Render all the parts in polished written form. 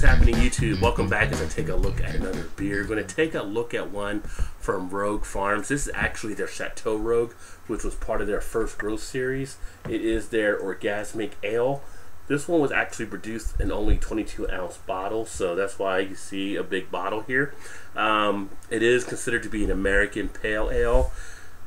happening, YouTube? Welcome back as I take a look at another beer. We're going to take a look at one from Rogue Farms. This is actually their Chateau Rogue, which was part of their first growth series. It is their OREgasmic Ale. This one was actually produced in only 22-ounce bottles, so that's why you see a big bottle here. It is considered to be an American Pale Ale.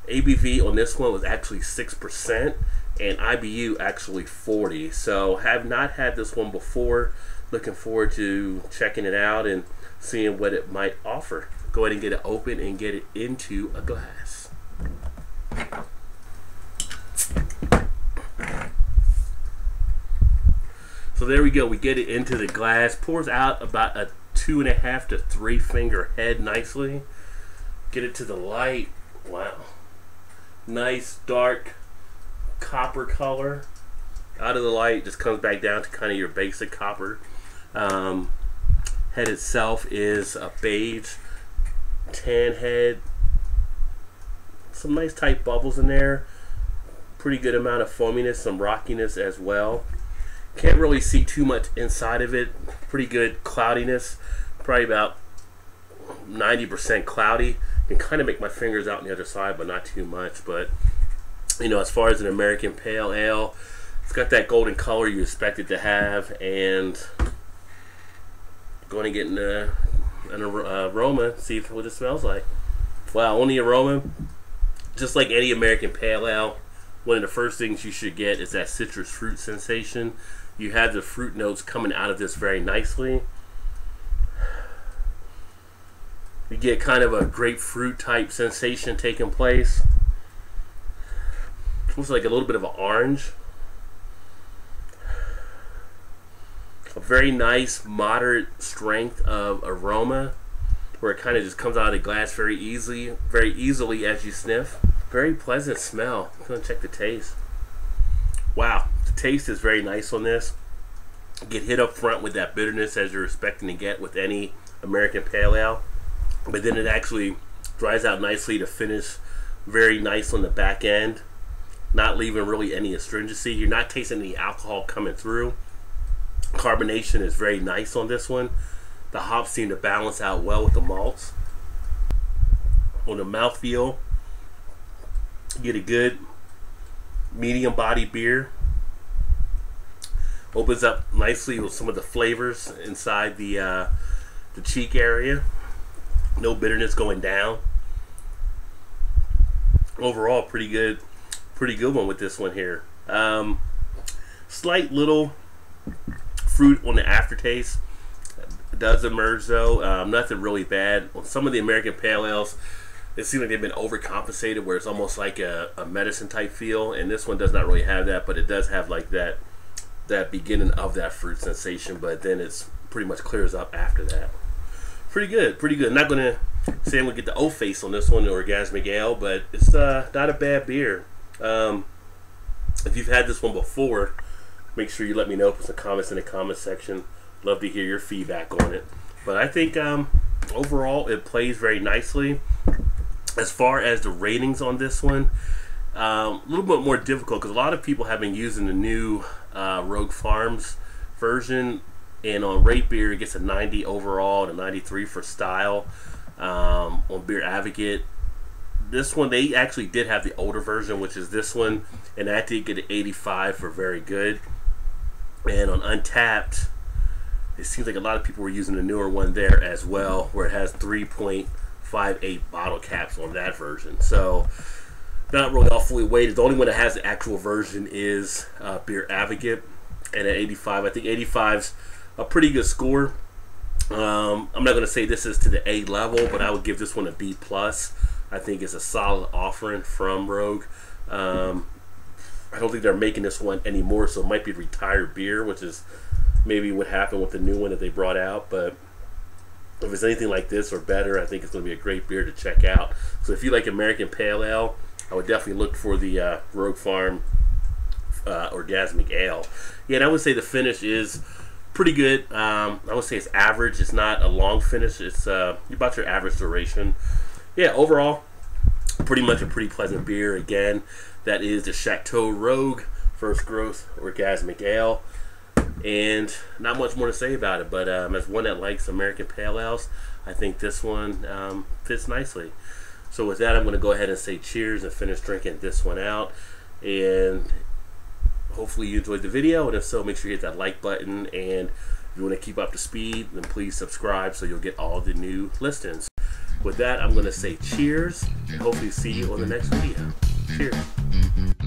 ABV on this one was actually 6%, and IBU actually 40. So have not had this one before. Looking forward to checking it out and seeing what it might offer. Go ahead and get it open and get it into a glass. So there we go. We get it into the glass. Pours out about a 2.5 to 3 finger head nicely. Get it to the light. Wow. Nice dark copper color. Out of the light, just comes back down to kind of your basic copper. Head itself is a beige tan head. Some nice tight bubbles in there. Pretty good amount of foaminess, some rockiness as well. Can't really see too much inside of it. Pretty good cloudiness. Probably about 90% cloudy. Can kind of make my fingers out on the other side, but not too much. But you know, as far as an American Pale Ale, it's got that golden color you expect it to have, and going to get an aroma, see what it smells like. Wow, on the aroma, just like any American Pale Ale, one of the first things you should get is that citrus fruit sensation. You have the fruit notes coming out of this very nicely. You get kind of a grapefruit type sensation taking place. Looks like a little bit of an orange. A very nice moderate strength of aroma, where it kind of just comes out of the glass very easily as you sniff. Very pleasant smell. I'm gonna check the taste. Wow, the taste is very nice on this. Get hit up front with that bitterness as you're expecting to get with any American Pale Ale, but then it actually dries out nicely to finish very nice on the back end, not leaving really any astringency. You're not tasting any alcohol coming through. Carbonation is very nice on this one. The hops seem to balance out well with the malts. On the mouthfeel, you get a good medium body beer. Opens up nicely with some of the flavors inside the cheek area. No bitterness going down. Overall, pretty good one with this one here. Slight little fruit on the aftertaste. It does emerge though. Nothing really bad. On some of the American Pale Ales, it seems like they've been overcompensated, where it's almost like a medicine type feel, and this one does not really have that, but it does have like that beginning of that fruit sensation, but then it's pretty much clears up after that. Pretty good, pretty good. Not gonna say I'm gonna get the O face on this one, the OREgasmic Ale, but it's not a bad beer. If you've had this one before, make sure you let me know. Put some comments in the comment section. Love to hear your feedback on it. But I think overall it plays very nicely. As far as the ratings on this one, a little bit more difficult because a lot of people have been using the new Rogue Farms version, and on Rate Beer it gets a 90 overall and a 93 for style. On Beer Advocate, this one they actually did have the older version, which is this one, and that did get an 85 for very good. And on Untapped, it seems like a lot of people were using the newer one there as well, where it has 3.58 bottle caps on that version. So not really all fully weighted. The only one that has the actual version is Beer Advocate, and at 85, I think 85's a pretty good score. I'm not going to say this is to the A level, but I would give this one a B+. I think it's a solid offering from Rogue. I don't think they're making this one anymore, so it might be retired beer, which is maybe what happened with the new one that they brought out. But if it's anything like this or better, I think it's going to be a great beer to check out. So if you like American Pale Ale, I would definitely look for the Rogue Farm OREgasmic Ale. Yeah, and I would say the finish is pretty good. I would say it's average. It's not a long finish. It's about your average duration. Yeah, overall, pretty much a pretty pleasant beer. Again, that is the Chateau Rogue First Growth OREgasmic Ale. And not much more to say about it, but as one that likes American Pale Ales, I think this one fits nicely. So with that, I'm going to go ahead and say cheers and finish drinking this one out. And hopefully you enjoyed the video, and if so, make sure you hit that like button. And if you want to keep up to speed, then please subscribe so you'll get all the new listings. With that, I'm going to say cheers, and hopefully see you on the next video. Cheers.